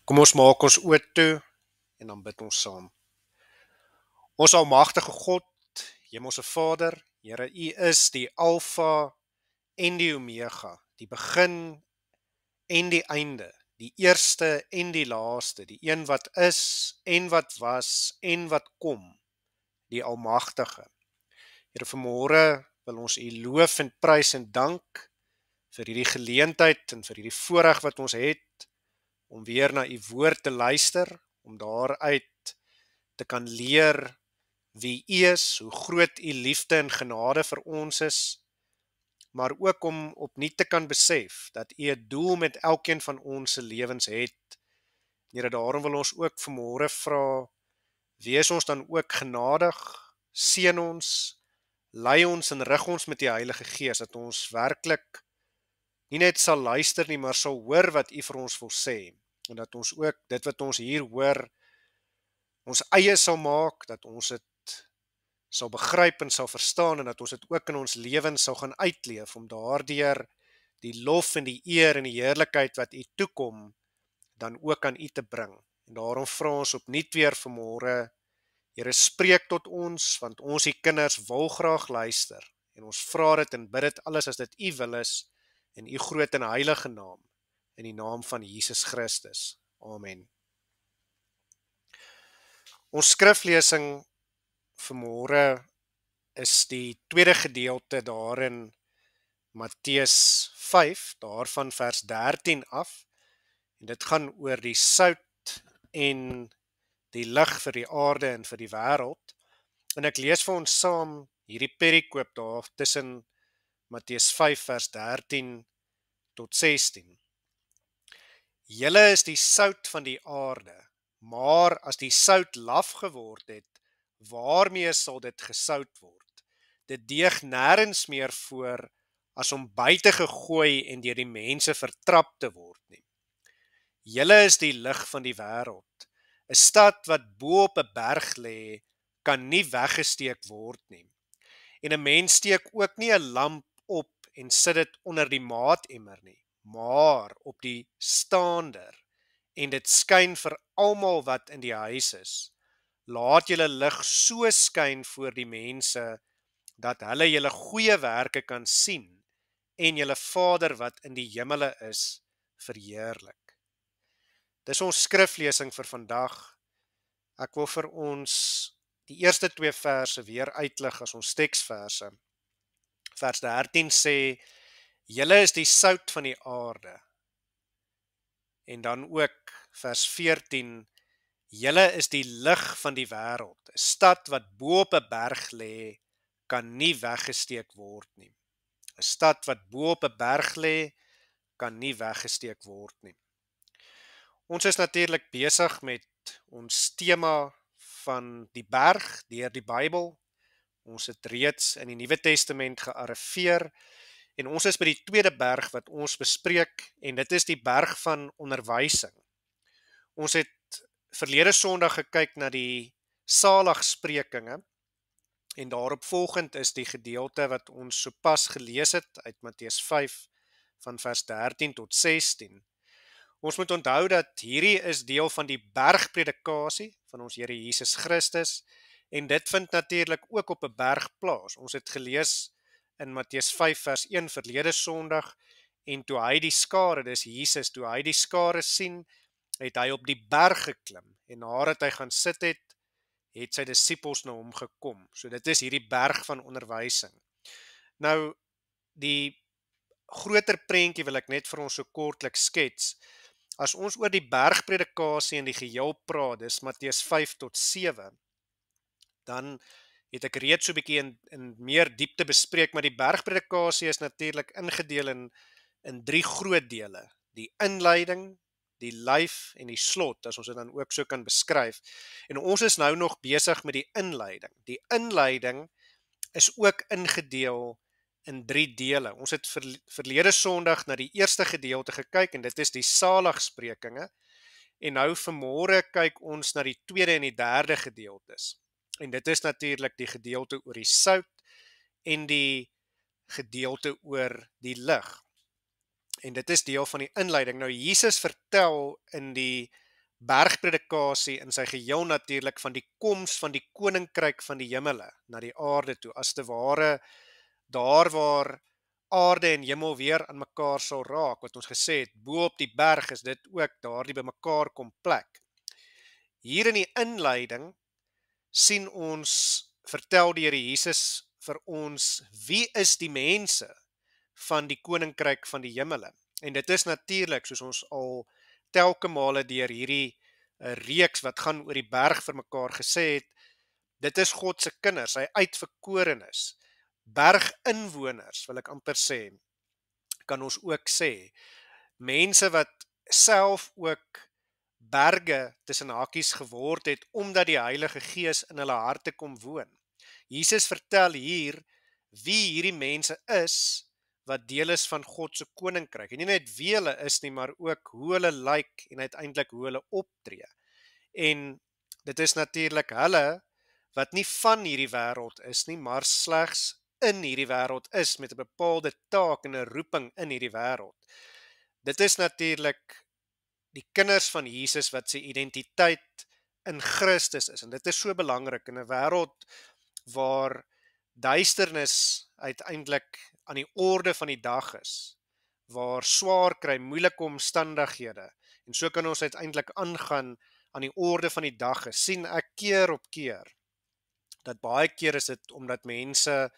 Kom ons maak ons oë toe en dan bid ons saam. Ons almagtige God, Hemelse Vader, Here, U is die Alfa en die Omega, die begin en die einde, die eerste en die laaste, die een wat is en wat was en wat kom, die Almagtige. Here, vanmôre wil ons U loof en prys en dank vir hierdie geleentheid en vir hierdie voorreg wat ons het om weer na U woord te luister, om daaruit te kan leer wie U is, hoe groot U liefde en genade vir ons is, maar ook om opnuut te kan besef dat U 'n doel met elkeen van ons se lewens het. Here, daarom wil ons ook vanmôre vra, wees ons dan ook genadig, seën ons, lei ons en rig ons met die Heilige Gees, dat ons werklik nie net sal luister nie, maar sal hoor wat U vir ons wil sê, en dat ons ook dit wat ons hier hoor, ons eie sal maak, dat ons dit sal begryp en sal verstaan, en dat ons dit ook in ons lewens sal gaan uitleef, om daardeur die lof en die eer en die heerlikheid wat U toekom, dan ook aan U te bring. En daarom vra ons opnuut weer vanmôre, Here, spreek tot ons, want ons die kinders wil graag luister, en ons vra dit en bid dit alles as dit U wil is, in U groot en heilige naam, in die naam van Jesus Christus. Amen. Ons skriflesing vanmôre is die tweede gedeelte daarin Matteus 5, daarvan vers 13 af, en dit gaan oor die sout en die lig vir die aarde en vir die wêreld. En ek lees vir ons saam hierdie perikoop daar tussen Matteus 5 vers 13 tot 16. Julle is die sout van die aarde, maar as die sout laf geword het, waarmee sal dit gesout word? Dit deeg nêrens meer voor as om buite gegooi en deur die mense vertrap te word nie. Julle is die lig van die wêreld. 'n Stad wat bo op 'n berg lê, kan nie weggesteek word nie. En 'n mens steek ook nie 'n lamp op en sit dit onder die maatemmer nie, maar op die staander, en dit skyn vir almal wat in die huis is. Laat julle lig so skyn voor die mense, dat hulle julle goeie werke kan sien, en julle Vader wat in die hemele is, verheerlik. Dis ons skriflesing vir vandag. Ek wil vir ons die eerste 2 verse weer uitlig as ons teksverse. Vers 13 sê, julle is die sout van die aarde. En dan ook vers 14, julle is die lig van die wêreld. 'n Stad wat bo op 'n berg lê, kan nie weggesteek word nie. 'n Stad wat bo op 'n berg lê, kan nie weggesteek word nie. Ons is natuurlik besig met ons tema van die berg deur die Bybel. Ons het reeds in die Nuwe Testament gearriveer, en ons is by die tweede berg wat ons bespreek, en dit is die berg van onderwysing. Ons het verlede Sondag gekyk na die saligsprekinge, en daarop volgend is die gedeelte wat ons sopas gelees het uit Matteus 5 van vers 13 tot 16. Ons moet onthou dat hierdie is deel van die bergpredikasie van ons Here Jesus Christus, en dit vind natuurlik ook op 'n berg plaas. Ons het gelees in Matteus 5 vers 1 verlede Sondag, en toe hy die skare, dis Jesus, toe hy die skare sien, het hy op die berg geklim, en nadat hy gaan sit het sy disippels na hom gekom. So dit is hierdie berg van onderwysing. Nou, die groter prentjie wil ek net vir ons so kortlik skets. As ons oor die bergpredikasie in die geheel praat, dis Matteus 5 tot 7, dan het ek reeds so 'n bietjie in meer diepte bespreek, maar die bergpredikasie is natuurlik ingedeel in 3 groot dele. Die inleiding, die lyf en die slot, as ons dit dan ook so kan beskryf. En ons is nou nog besig met die inleiding. Die inleiding is ook ingedeel in 3 dele. Ons het verlede Sondag na die eerste gedeelte gekyk, en dit is die saligsprekinge, en nou vanmôre kyk ons na die tweede en die derde gedeeltes. En dit is natuurlik die gedeelte oor die sout en die gedeelte oor die lig. En dit is deel van die inleiding. Nou Jesus vertel in die bergpredikasie in sy geheel natuurlik van die koms van die koninkryk van die hemele na die aarde toe, as te ware daar waar aarde en hemel weer aan mekaar sal raak, wat ons gesê het, bo op die berg is dit ook daardie bymekaar kom plek. Hier in die inleiding sien ons, vertel die Here Jesus vir ons, wie is die mense van die koninkryk van die hemele. En dit is natuurlik, soos ons al telke male deur hierdie reeks wat gaan oor die berg vir mekaar gesê het, dit is God se kinders, hy uitverkorenes, berginwoners wil ek amper sê, kan ons ook sê, mense wat self ook berge tussen hakies geword het, omdat die Heilige Gees in hulle harte kom woon. Jesus vertel hier wie hierdie mense is, wat deel is van God se koninkryk, en nie net wie hulle is nie, maar ook hoe hulle lyk, en uiteindelik hoe hulle optree. En dit is natuurlik hulle, wat nie van hierdie wêreld is nie, maar slegs in hierdie wêreld is, met 'n bepaalde taak en 'n roeping in hierdie wêreld. Dit is natuurlik die kinders van Jesus wat sy identiteit in Christus is, en dit is so belangrik in 'n wêreld waar duisternis uiteindelik aan die orde van die dag is, waar swaar kry, moeilike omstandighede, en so kan ons uiteindelik aangaan aan die orde van die dag is, sien ek keer op keer, dat baie keer is dit omdat mense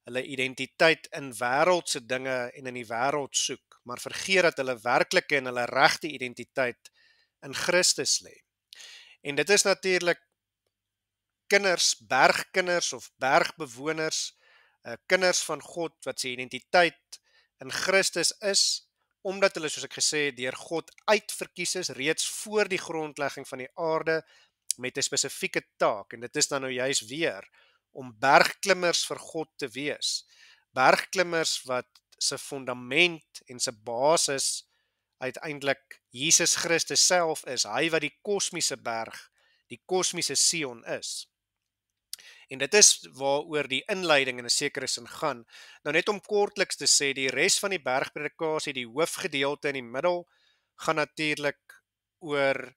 hulle identiteit in wêreldse dinge en in die wêreld soek, maar vergeet dat hulle werklike en hulle regte identiteit in Christus lê. En dit is natuurlik kinders, bergkinders of bergbewoners, kinders van God wat sy identiteit in Christus is, omdat hulle, soos ek gesê het, deur God uitverkies is reeds voor die grondlegging van die aarde met 'n spesifieke taak, en dit is dan nou juist weer om bergklimmers vir God te wees. Bergklimmers wat se fundament en se basis uiteindelik Jesus Christus self is, hy wat die kosmiese berg, die kosmiese Sion is. En dit is waaroor die inleiding in 'n sekere sin gaan. Nou net om kortliks te sê, die res van die bergpredikasie, die hoofgedeelte in die middel, gaan natuurlik oor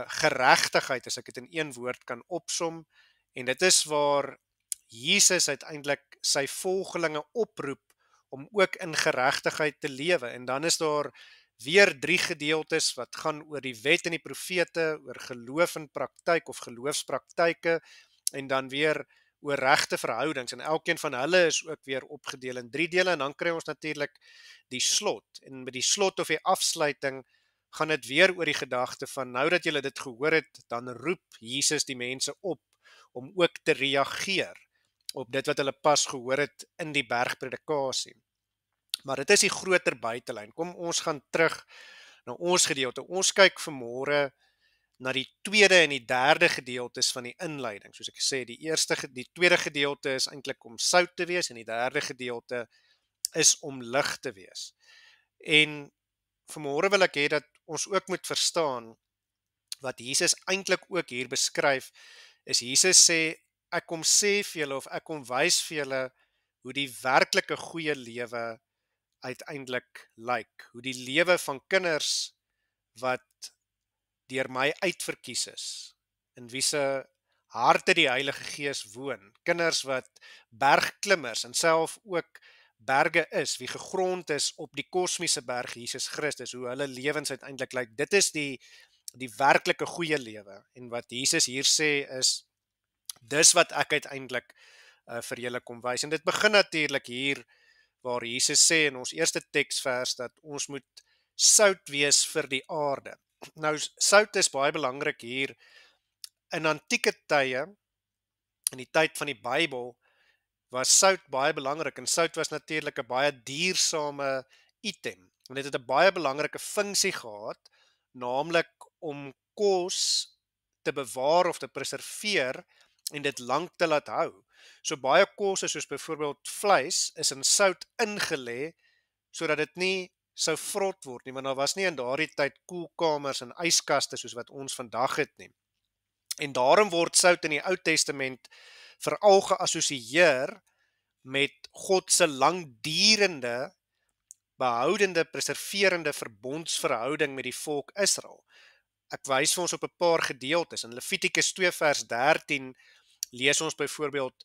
geregtigheid, as ek dit in een woord kan opsom, en dit is waar Jesus uiteindelik sy volgelinge oproep om ook in geregtigheid te lewe, en dan is daar weer 3 gedeeltes wat gaan oor die wet en die profete, oor geloof en praktyk of geloofspraktyke, en dan weer oor regte verhoudings, en elkeen van hulle is ook weer opgedeel in 3 dele, en dan kry ons natuurlik die slot, en met die slot of die afsluiting gaan dit weer oor die gedagte van, nou dat julle dit gehoor het, dan roep Jesus die mense op om ook te reageer op dit wat hulle pas gehoor het in die bergpredikasie. Maar dit is die groter buitelyn. Kom ons gaan terug na ons gedeelte. Ons kyk vanmôre na die tweede en die derde gedeeltes van die inleiding. Soos ek gesê, die tweede gedeelte is eintlik om sout te wees, en die derde gedeelte is om lig te wees. En vanmôre wil ek hê dat ons ook moet verstaan wat Jesus eintlik ook hier beskryf, is Jesus sê, ek kom sê vir julle, of ek kom wys vir julle hoe die werklike goeie lewe uiteindelik lyk, hoe die lewe van kinders wat deur my uitverkies is, in wie se harte die Heilige Gees woon, kinders wat bergklimmers en self ook berge is, wie gegrond is op die kosmiese berg Jesus Christus, hoe hulle lewens uiteindelik lyk. Dit is die werklike goeie lewe, en wat Jesus hier sê is, dis wat ek uiteindelik vir julle kom wys. En dit begin natuurlik hier waar Jesus sê in ons eerste teksvers dat ons moet sout wees vir die aarde. Nou, sout is baie belangrik hier in antieke tye, in die tyd van die Bybel, was sout baie belangrik, en sout was natuurlik 'n baie duursame item, en dit het 'n baie belangrike funksie gehad, naamlik om kos te bewaar of te preserveer en dit lank te laat hou. So baie kosse soos byvoorbeeld vleis is in sout ingelê sodat dit nie sou vrot word nie, want daar was nie in daardie tyd koelkamers en yskaste soos wat ons vandag het nie. En daarom word sout in die Ou Testament veral geassosieer met God se langdurende, behoudende, preserverende verbondsverhouding met die volk Israel. ek wys vir ons op 'n paar gedeeltes. In Levitikus 2 vers 13 lees ons byvoorbeeld,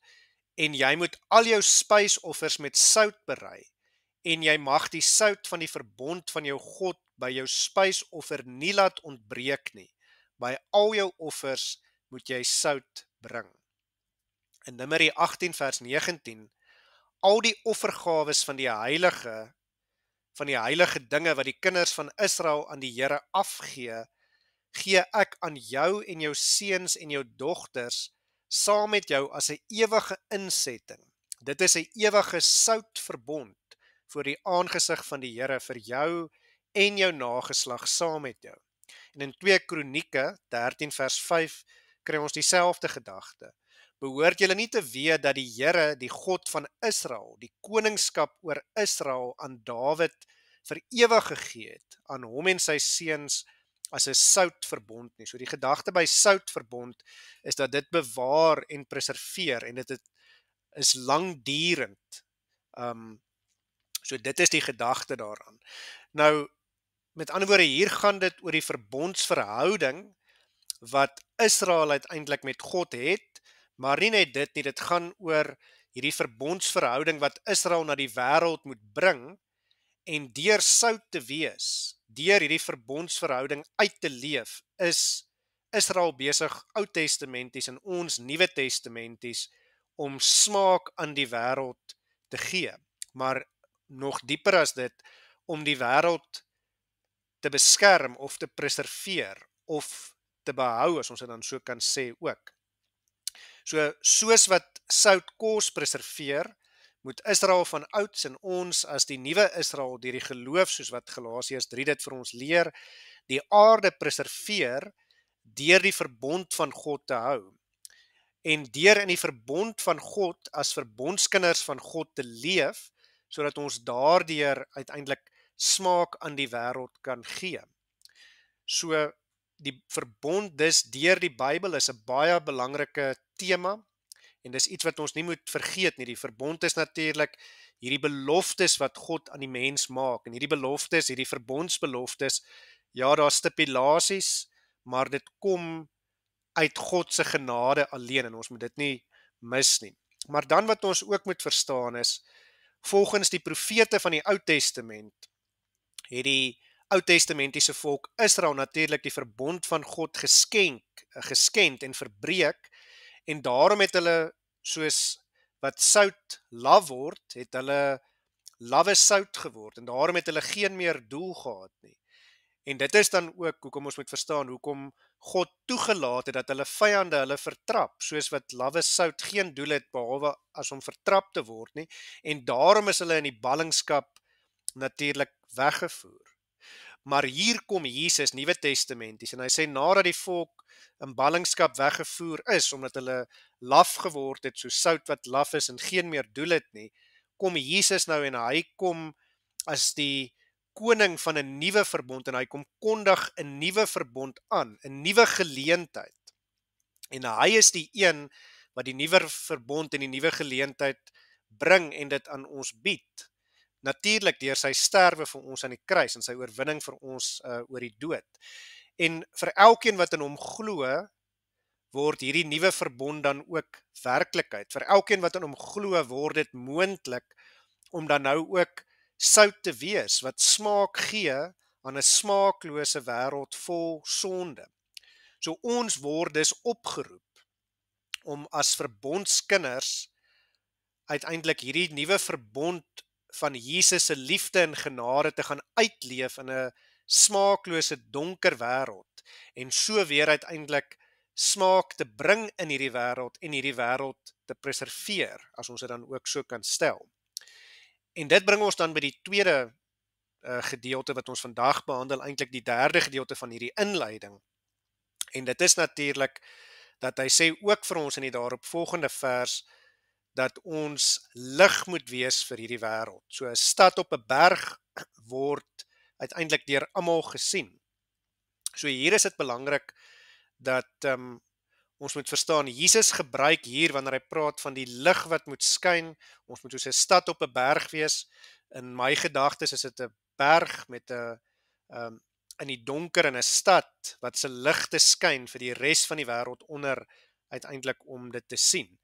en jy moet al jou spysoffers met sout berei, en jy mag die sout van die verbond van jou God by jou spysoffer nie laat ontbreek nie. By al jou offers moet jy sout bring. In Numeri 18 vers 19, al die offergawes van die heilige dinge wat die kinders van Israel aan die Here afgee, gee ek aan jou en jou seuns en jou dogters saam met jou as 'n ewige insetting. Dit is 'n ewige soutverbond voor die aangesig van die Here vir jou en jou nageslag saam met jou. En in 2 Kronieke 13 vers 5 kry ons dieselfde gedagte. Behoort julle nie te weet dat die Here, die God van Israel, die koningskap oor Israel aan Dawid vir ewig gegee het, aan hom en sy seuns as 'n soutverbond nie. So die gedagte by soutverbond is dat dit bewaar en preserveer en dit is langdurend. So dit is die gedagte daaraan. Nou, met ander woorde, hier gaan dit oor die verbondsverhouding wat Israel uiteindelik met God het, maar nie net dit nie, dit gaan oor hierdie verbondsverhouding wat Israel na die wêreld moet bring, en deur sout te wees, deur hierdie verbondsverhouding uit te leef, is Israel besig Ou Testamenties en ons Nuwe Testamenties om smaak aan die wêreld te gee. Maar nog dieper as dit, om die wêreld te beskerm of te preserveer of te behou, as ons dit dan so kan sê ook. So, soos wat sout kos preserveer, moet Israel van ouds en ons as die nuwe Israel deur die geloof, soos wat Galasiërs 3 dit vir ons leer, die aarde preserveer deur die verbond van God te hou. En deur in die verbond van God as verbondskinders van God te leef, sodat ons daardeur uiteindelik smaak aan die wêreld kan gee. So die verbond dus deur die Bybel is 'n baie belangrike tema, en dis iets wat ons nie moet vergeet nie. Die verbond is natuurlik hierdie beloftes wat God aan die mens maak, en hierdie beloftes, hierdie verbondsbeloftes, ja, daar stipulasies, maar dit kom uit God se genade alleen, en ons moet dit nie mis nie. Maar dan wat ons ook moet verstaan is, volgens die profete van die Ou Testament, het die Ou Testamentiese volk Israel natuurlik die verbond van God geskend en verbreek, en daarom het hulle, soos wat sout laf word, het hulle lawwe sout geword, en daarom het hulle geen meer doel gehad nie. En dit is dan ook hoekom ons moet verstaan, hoekom God toegelaat het dat hulle vyande hulle vertrap, soos wat lawwe sout geen doel het behalwe as om vertrap te word nie, en daarom is hulle in die ballingskap natuurlik weggevoer. Maar hier kom Jesus, Nuwe Testamenties, en hy sê nadat die volk in ballingskap weggevoer is, omdat hulle laf geword het, so sout wat laf is en geen meer doel het nie, kom Jesus nou en hy kom as die koning van 'n nuwe verbond, en hy kom kondig 'n nuwe verbond aan, 'n nuwe geleentheid. En hy is die een wat die nuwe verbond en die nuwe geleentheid bring en dit aan ons bied. Natuurlik deur sy sterwe vir ons aan die kruis en sy oorwinning vir ons oor die dood. En vir elkeen wat in hom glo, word hierdie nuwe verbond dan ook werklikheid. Vir elkeen wat in hom glo, word dit moontlik om dan nou ook sout te wees wat smaak gee aan 'n smaaklose wêreld vol sonde. So ons word dus opgeroep om as verbondskinders uiteindelik hierdie nuwe verbond van Jesus se liefde en genade te gaan uitleef in 'n smaaklose donker wêreld, en so weer uiteindelik smaak te bring in hierdie wêreld en hierdie wêreld te preserveer, as ons dit dan ook so kan stel. En dit bring ons dan by die tweede gedeelte wat ons vandag behandel, eintlik die derde gedeelte van hierdie inleiding. En dit is natuurlik dat hy sê ook vir ons in die daaropvolgende vers dat ons lig moet wees vir hierdie wêreld. So 'n stad op 'n berg word uiteindelik deur almal gesien. So hier is dit belangrik dat ons moet verstaan, Jesus gebruik hier wanneer hy praat van die lig wat moet skyn, ons moet soos 'n stad op 'n berg wees. In my gedagtes is dit 'n berg met 'n in die donker in 'n stad wat se ligte skyn vir die res van die wêreld onder uiteindelik om dit te sien.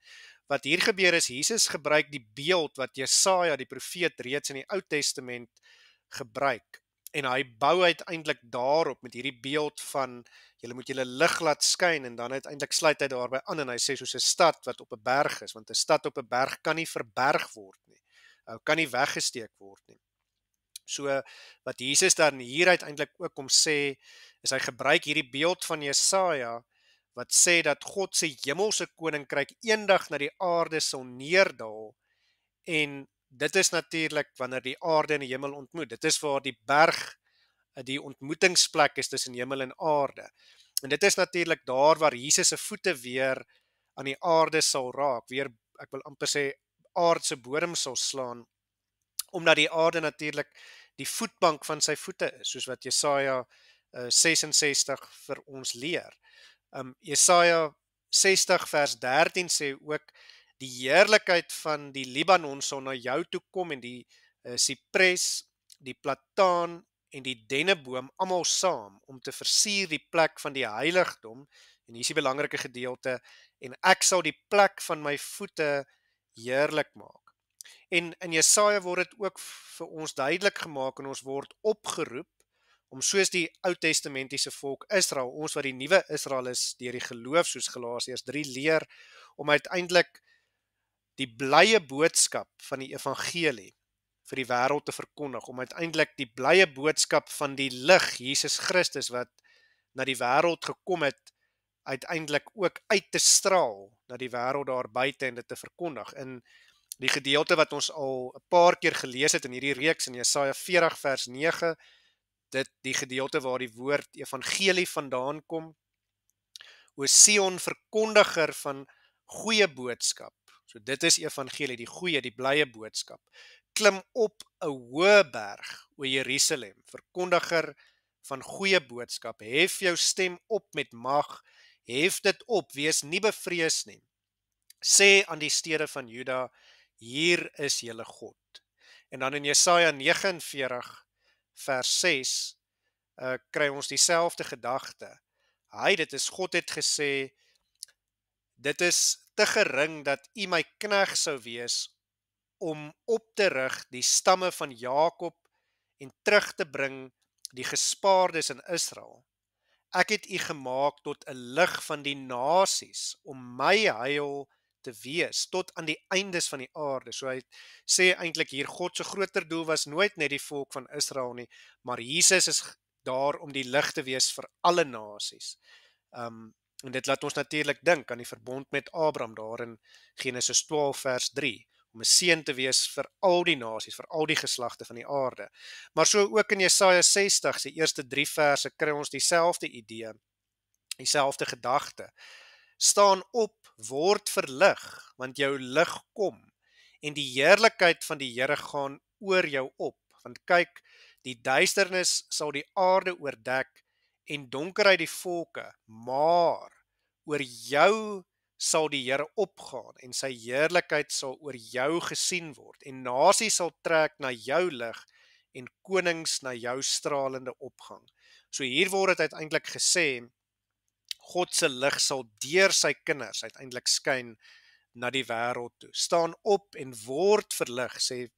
Wat hier gebeur is Jesus gebruik die beeld wat Jesaja die profeet reeds in die Ou Testament gebruik. En hy bou uiteindelik daarop met hierdie beeld van julle moet julle lig laat skyn en dan uiteindelik sluit hy daarby aan en hy sê soos 'n stad wat op 'n berg is, want 'n stad op 'n berg kan nie verberg word nie. Kan nie weggesteek word nie. So wat Jesus dan hier uiteindelik ook kom sê, is hy gebruik hierdie beeld van Jesaja wat sê dat God se hemelse koninkryk eendag na die aarde sal neerdal en dit is natuurlik wanneer die aarde en die hemel ontmoet. Dit is waar die berg die ontmoetingsplek is tussen hemel en aarde. En dit is natuurlik daar waar Jesus se voete weer aan die aarde sal raak, weer ek wil amper sê aardse bodem sal slaan, omdat die aarde natuurlik die voetbank van sy voete is, soos wat Jesaja 66 vir ons leer. Jesaja 60 vers 13 sê ook, die heerlikheid van die Libanon sal na jou toe kom en die sipres, die plataan en die denneboom almal saam om te versier die plek van die heiligdom, en hier is die belangrike gedeelte, en ek sal die plek van my voete heerlik maak. En in Jesaja word dit ook vir ons duidelik gemaak en ons word opgeroep om soos die Ou Testamentiese volk Israel, ons wat die nuwe Israel is deur die geloof soos Galasiërs 3 leer, om uiteindelik die blye boodskap van die evangelie vir die wêreld te verkondig, om uiteindelik die blye boodskap van die lig Jesus Christus wat na die wêreld gekom het, uiteindelik ook uit te straal na die wêreld daar buite en dit te verkondig. In die gedeelte wat ons al 'n paar keer gelees het in hierdie reeks in Jesaja 40 vers 9, dit die gedeelte waar die woord evangelie vandaan kom, o Sion verkondiger van goeie boodskap. So dit is evangelie, die goeie, die blye boodskap. Klim op 'n hoë berg, o Jerusalem, verkondiger van goeie boodskap. Hef jou stem op met mag, hef dit op, wees nie bevrees nie. Sê aan die stede van Juda, hier is julle God. En dan in Jesaja 49 vers 6 kry ons dieselfde gedagte. Dit is God het gesê, dit is te gering dat u my knegt sou wees om op te rig die stamme van Jakob en terug te bring die gespaardes in Israel. Ek het u gemaak tot 'n lig van die nasies om my heil te wees tot aan die eindes van die aarde. So hy sê eintlik hier God se groter doel was nooit net die volk van Israel nie, maar Jesus is daar om die lig te wees vir alle nasies. En dit laat ons natuurlik dink aan die verbond met Abraham daar in Genesis 12 vers 3, om 'n seën te wees vir al die nasies, vir al die geslagte van die aarde. Maar so ook in Jesaja 60 se eerste 3 verse kry ons dieselfde idee, dieselfde gedagte. Staan op, word verlig, want jou lig kom, en die heerlikheid van die Here gaan oor jou op. Want kyk, die duisternis sal die aarde oordek en donkerheid die volke, maar oor jou sal die Here opgaan en sy heerlikheid sal oor jou gesien word en nasies sal trek na jou lig en konings na jou stralende opgang. So hier word dit uiteindelik gesê, God se lig sal deur sy kinders uiteindelik skyn na die wêreld toe. Staan op en word verlig, sê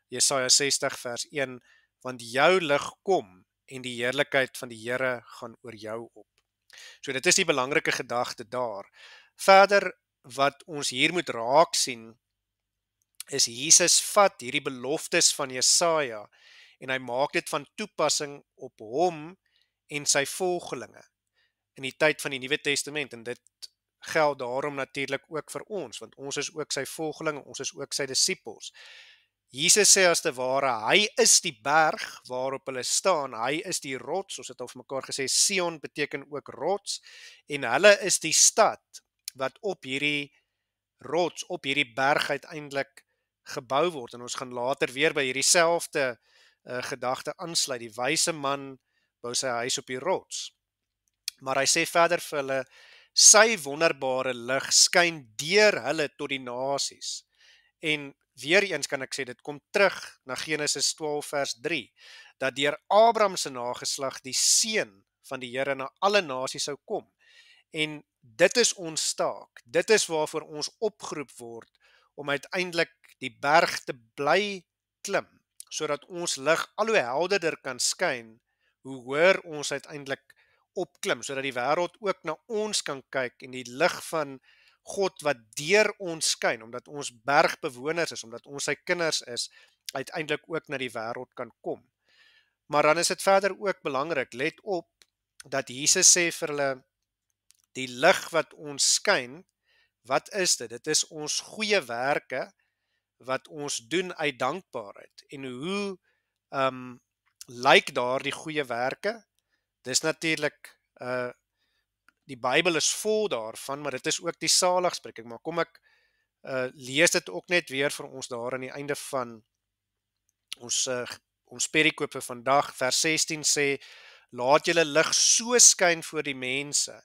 Jesaja 60 vers 1, want jou lig kom en die heerlikheid van die Here gaan oor jou op. So dit is die belangrike gedagte daar. Verder wat ons hier moet raak sien, is Jesus vat hierdie beloftes van Jesaja en hy maak dit van toepassing op hom en sy volgelinge in die tyd van die Nuwe Testament, en dit geld daarom natuurlik ook vir ons, want ons is ook sy volgelinge, ons is ook sy disippels. Jesus sê as te ware, hy is die berg waarop hulle staan, hy is die rots, ons het al vir mekaar gesê, Sion beteken ook rots, en hulle is die stad wat op hierdie rots, op hierdie berg uiteindelik gebou word, en ons gaan later weer by hierdie selfde gedagte aansluit, die wyse man bou sy huis op die rots. Maar hy sê verder vir hulle, sy wonderbare lig skyn deur hulle tot die nasies. En Weereens kan ek sê, dit kom terug na Genesis 12 vers 3, dat deur Abraham se nageslag die seun van die Here na alle nasies sou kom. En dit is ons taak, dit is waarvoor ons opgeroep word, om uiteindelik die berg te bly klim, sodat ons lig al hoe helderder kan skyn, hoe hoër ons uiteindelik opklim, sodat die wêreld ook na ons kan kyk en die lig van God wat deur ons skyn, omdat ons bergbewoners is, omdat ons sy kinders is, uiteindelik ook na die wêreld kan kom. Maar dan is dit verder ook belangrik, let op, dat Jesus sê vir hulle, die lig wat ons skyn, wat is dit? Dit is ons goeie werke, wat ons doen uit dankbaarheid. En hoe lyk daardie goeie werke? Dis natuurlik, die Bybel is vol daarvan, maar dit is ook die saligspreking. Maar kom ek lees dit ook net weer vir ons daar aan die einde van ons perikoop vir vandag. Vers 16 sê, laat julle lig so skyn voor die mense,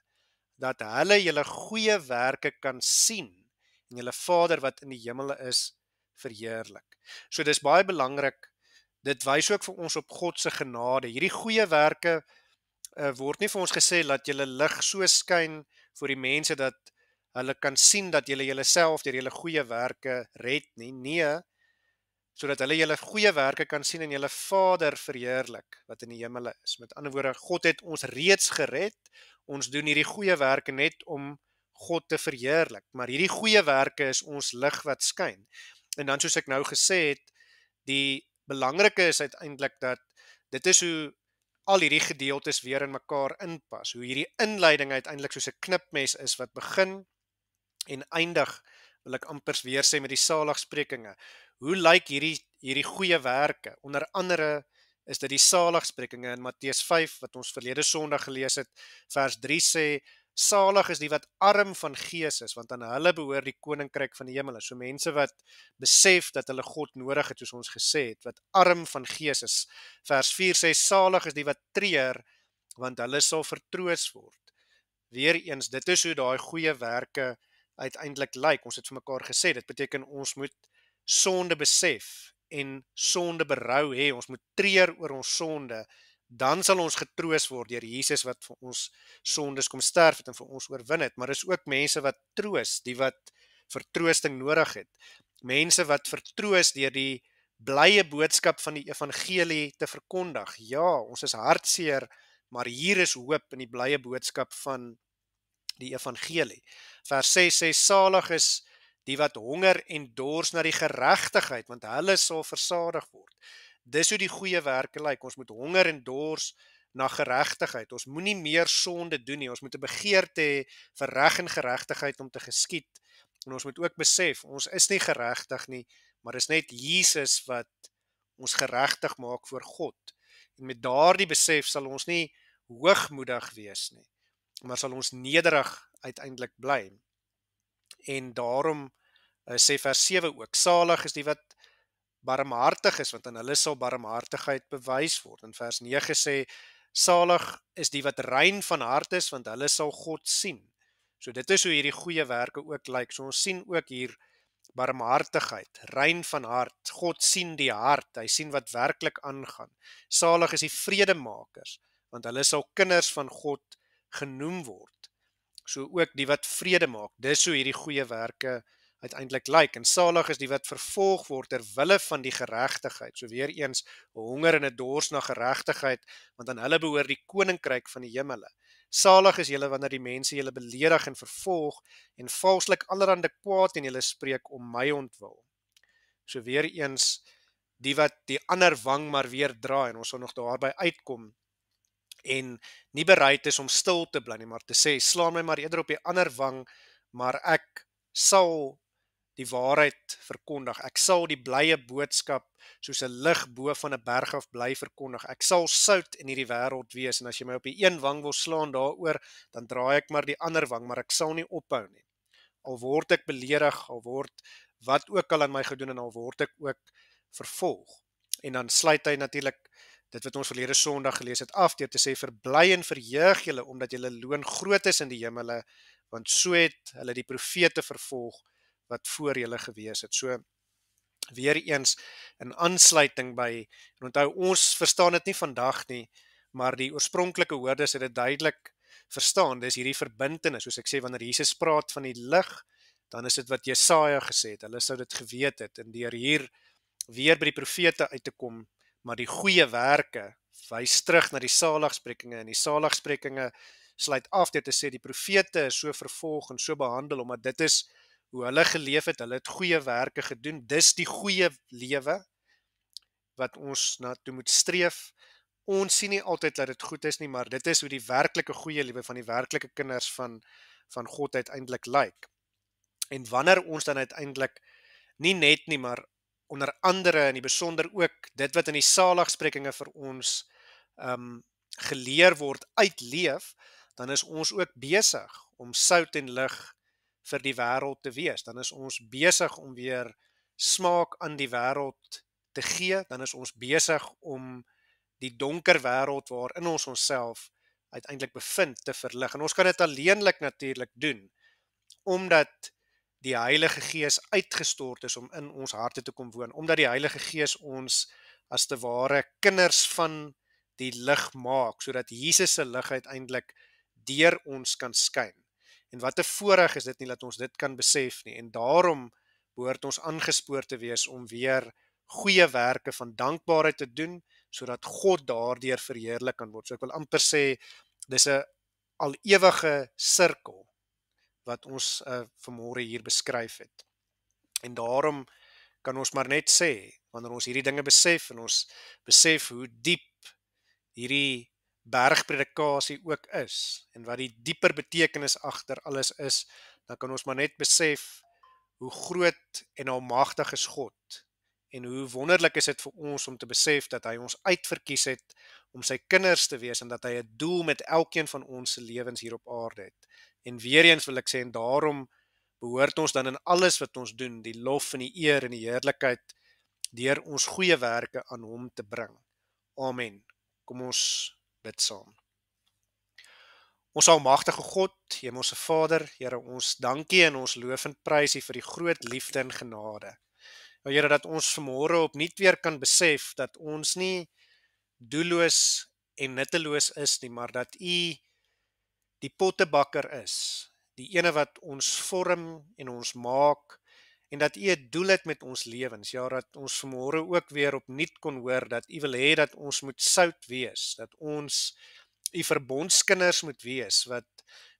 dat hulle julle goeie werke kan sien, en julle Vader wat in die hemele is, verheerlik. So dis baie belangrik, dit wys ook vir ons op God se genade. Hierdie goeie werke word nie vir ons gesê, dat julle lig so skyn vir die mense, dat hulle kan sien dat julle julleself deur julle goeie werke red nie. Nee, sodat hulle julle goeie werke kan sien en julle Vader verheerlik, wat in die hemele is. Met ander woorde, God het ons reeds gered, ons doen hierdie goeie werke net om God te verheerlik, maar hierdie goeie werke is ons lig wat skyn. En dan soos ek nou gesê het, die belangrike is uiteindelik dat dit is hoe al hierdie gedeeltes weer in mekaar inpas, hoe hierdie inleiding uiteindelik soos 'n knipmes is wat begin en eindig, wil ek amper weer sê met die saligsprekinge. Hoe lyk hierdie goeie werke? Onder andere is dit die saligsprekinge in Matteus 5 wat ons verlede Sondag gelees het. Vers 3 sê, salig is die wat arm van gees is, want aan hulle behoort die koninkryk van die hemel. So mense wat besef dat hulle God nodig het, soos ons gesê het, wat arm van gees is. Vers 4 sê, salig is die wat treur, want hulle sal vertroos word. Weereens, dit is hoe daai goeie werke uiteindelik lyk. Ons het vir mekaar gesê, dit beteken ons moet sonde besef en sonde berou hê, ons moet treur oor ons sonde, dan sal ons getroos word deur Jesus wat vir ons sondes kom sterf het en vir ons oorwin het. Maar is ook mense wat troos, die wat vertroosting nodig het. Mense wat vertroos deur die blye boodskap van die evangelie te verkondig. Ja, ons is hartseer, maar hier is hoop in die blye boodskap van die evangelie. Vers 6 sê, salig is die wat honger en dors na die geregtigheid, want hulle sal versadig word. Dis hoe die goeie werke lyk. Ons moet honger en dors na geregtigheid. Ons moenie meer sonde doen nie. Ons moet 'n begeerte hê vir reg en geregtigheid om te geskied. En ons moet ook besef, ons is nie geregtig nie, maar is net Jesus wat ons geregtig maak voor God. En met daardie besef sal ons nie hoogmoedig wees nie, maar sal ons nederig uiteindelik bly. En daarom sê vers 7 ook, salig is die wat barmhartig is, want aan hulle sal barmhartigheid bewys word. En vers 9 sê, salig is die wat rein van hart is, want hulle sal God sien. So dit is hoe hierdie goeie werke ook lyk. So ons sien ook hier barmhartigheid, rein van hart. God sien die hart, hy sien wat werklik aangaan. Salig is die vredemakers, want hulle sal kinders van God genoem word. So ook die wat vrede maak, dis hoe hierdie goeie werke uiteindelik lyk. En salig is die wat vervolg word ter wille van die geregtigheid. So weer eens, honger en 'n dors na geregtigheid, want aan hulle behoort die koninkryk van die hemele. Salig is julle wanneer die mense julle beledig en vervolg en valslik allerhande kwaad in julle spreek om my ontwil. So weer eens, die wat die ander wang maar weer draai, en ons sal nog daarby uitkom, en nie bereid is om stil te bly nie, maar te sê, slaan my maar eerder op die ander wang, maar ek sal die waarheid verkondig. Ek sal die blye boodskap soos 'n lig bo van 'n berg af bly verkondig. Ek sal sout in hierdie wêreld wees, en as jy my op die een wang wil slaan daaroor, dan draai ek maar die ander wang, maar ek sal nie ophou nie. Al word ek beledig, al word wat ook al aan my gedoen, en al word ek ook vervolg. En dan sluit hy natuurlik dit wat ons verlede Sondag gelees het af, deur te sê, verbly en verheug julle, omdat julle loon groot is in die hemele, want so het hulle die profete vervolg, wat voor julle gewees het. So, weer eens in aansluiting by, en onthou, ons verstaan dit nie vandag nie, maar die oorspronklike hoorders het dit duidelik verstaan. Dis hierdie verbintenis, soos ek sê, wanneer Jesus praat van die lig, dan is dit wat Jesaja gesê het. Hulle sou dit geweet het, en deur hier weer by die profete uit te kom, maar die goeie werke wys terug na die saligsprekinge, en die saligsprekinge sluit af deur te sê die profete is so vervolg en so behandel, omdat dit is hoe hulle geleef het, hulle het goeie werke gedoen, dis die goeie lewe wat ons na toe moet streef. Ons sien nie altyd dat dit goed is nie, maar dit is hoe die werklike goeie lewe van die werklike kinders van God uiteindelik lyk. En wanneer ons dan uiteindelik nie net nie, maar onder andere in die besonder ook dit wat in die saligsprekinge vir ons geleer word uitleef, dan is ons ook besig om sout en lig vir die wêreld te wees. Dan is ons besig om weer smaak aan die wêreld te gee, dan is ons besig om die donker wêreld waarin ons onsself uiteindelik bevind te verlig. En ons kan dit alleenlik natuurlik doen, omdat die Heilige Gees uitgestort is om in ons harte te kom woon, omdat die Heilige Gees ons as te ware kinders van die lig maak, sodat Jesus se lig uiteindelik deur ons kan skyn. En wat 'n voorreg is dit nie dat ons dit kan besef nie, en daarom behoort ons aangespoor te wees om weer goeie werke van dankbaarheid te doen, sodat God daardeur verheerlik kan word. So ek wil amper sê, dis 'n al ewige sirkel wat ons vanmôre hier beskryf het. En daarom kan ons maar net sê, wanneer ons hierdie dinge besef, en ons besef hoe diep hierdie bergpredikasie ook is, en wat die dieper betekenis agter alles is, dan kan ons maar net besef hoe groot en almagtig is God, en hoe wonderlik is dit vir ons om te besef dat hy ons uitverkies het om sy kinders te wees, en dat hy 'n doel met elkeen van ons se lewens hier op aarde het. En weer eens wil ek sê, en daarom behoort ons dan in alles wat ons doen, die lof en die eer en die heerlikheid deur ons goeie werke aan hom te bring. Amen. Kom ons bid saam. Ons almagtige God, Hemelse Vader, Here, ons dankie en ons loof en prys U vir die groot liefde en genade. O Here, dat ons vanmôre opnuut weer kan besef dat ons nie doelloos en nutteloos is nie, maar dat U die pottebakker is, die ene wat ons vorm en ons maak, en dat U 'n doel het met ons lewens. Ja, dat ons vanmôre ook weer opnuut kon hoor dat U wil hê dat ons moet sout wees, dat ons U verbondskinders moet wees, wat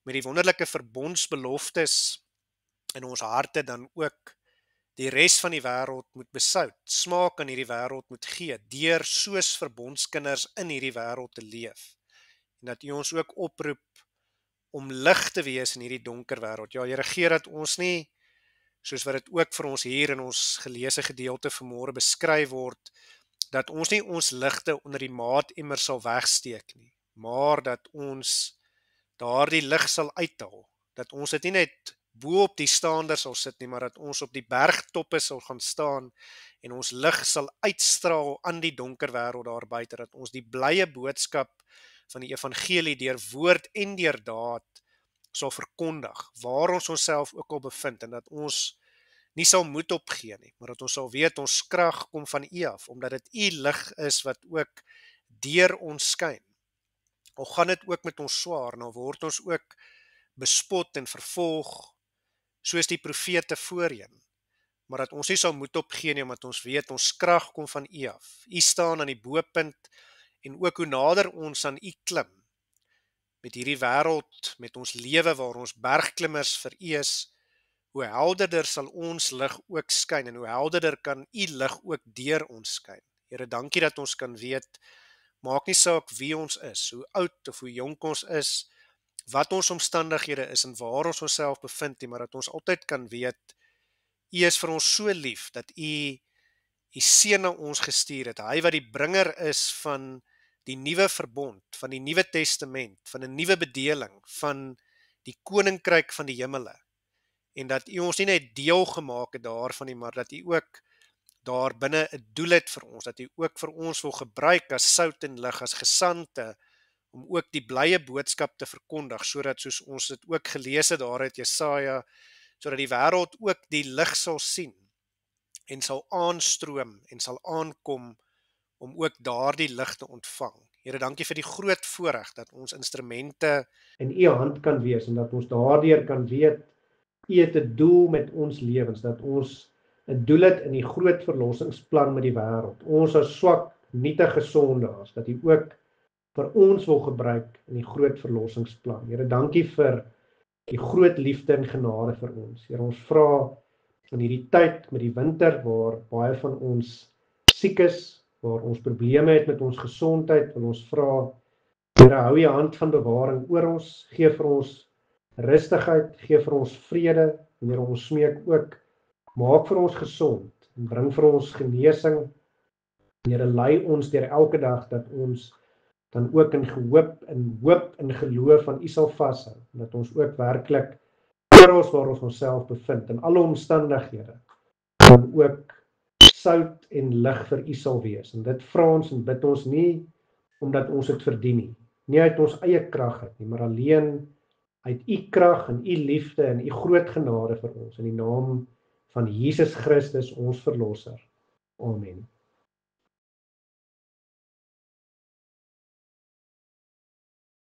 met die wonderlike verbondsbeloftes in ons harte dan ook die res van die wêreld moet besout, smaak aan hierdie wêreld moet gee, deur soos verbondskinders in hierdie wêreld te leef. En dat U ons ook oproep om lig te wees in hierdie donker wêreld. Ja, Here, gee dat ons nie, soos wat dit ook vir ons hier in ons geleesde gedeelte vanmôre beskryf word, dat ons nie ons ligte onder die maatemmer sal wegsteek nie, maar dat ons daardie lig sal uithaal, dat ons dit nie net bo op die staander sal sit nie, maar dat ons op die bergtoppe sal gaan staan en ons lig sal uitstraal aan die donker wêreld daar buite, dat ons die blye boodskap van die evangelie deur woord en deur daad sal verkondig, waar ons onsself ook al bevind, en dat ons nie sal moed opgee nie, maar dat ons sal weet ons krag kom van U af, omdat dit U lig is wat ook deur ons skyn. Al gaan dit ook met ons swaar, nou word ons ook bespot en vervolg, soos die profete voorheen, maar dat ons nie sal moed opgee nie, omdat ons weet ons krag kom van U af. U staan aan die bopunt, en ook hoe nader ons aan U klim, met hierdie wêreld, met ons lewe waar ons bergklimmers vir U is, hoe helderder sal ons lig ook skyn, en hoe helderder kan U lig ook deur ons skyn. Here, dankie dat ons kan weet, maak nie saak wie ons is, hoe oud of hoe jonk ons is, wat ons omstandighede is en waar ons onsself bevind nie, maar dat ons altyd kan weet, U is vir ons so lief, dat U Seun na ons gestuur het, hy wat die bringer is van die nuwe verbond, van die nuwe testament, van 'n nuwe bedeling, van die koninkryk van die hemele, en dat U ons nie net deel gemaak het daarvan nie, maar dat U ook daar binne 'n doel het vir ons, dat U ook vir ons wil gebruik as sout en lig, as gesandte, om ook die blye boodskap te verkondig, sodat soos ons dit ook gelees het daar uit Jesaja, sodat die wêreld ook die lig sal sien, en sal aanstroom en sal aankom om ook daardie lig te ontvang. Here, dankie vir die groot voorreg dat ons instrumente in U hand kan wees en dat ons daardeur kan weet U het 'n doel met ons lewens, dat ons 'n doel het in die groot verlossingsplan met die wêreld. Ons as swak, nietige sondaars, dat U ook vir ons wil gebruik in die groot verlossingsplan. Here, dankie vir die groot liefde en genade vir ons. Here, ons vra in hierdie tyd met die winter waar baie van ons siek is, waar ons probleme het met ons gesondheid, wil ons vra, Here, hou U hand van bewaring oor ons, gee vir ons rustigheid, gee vir ons vrede, en Here, ons smeek ook, maak vir ons gesond, en bring vir ons genesing, Here, lei ons deur elke dag, dat ons dan ook in hoop en geloof aan U sal vashou, en dat ons ook werklik oral waar ons onsself bevind, in alle omstandighede, dan ook sout en lig vir U sal wees. En dit vra ons en bid ons nie omdat ons dit verdien nie, nie uit ons eie krag uit nie, maar alleen uit U krag en U liefde en U groot genade vir ons, in die naam van Jesus Christus, ons verlosser. Amen.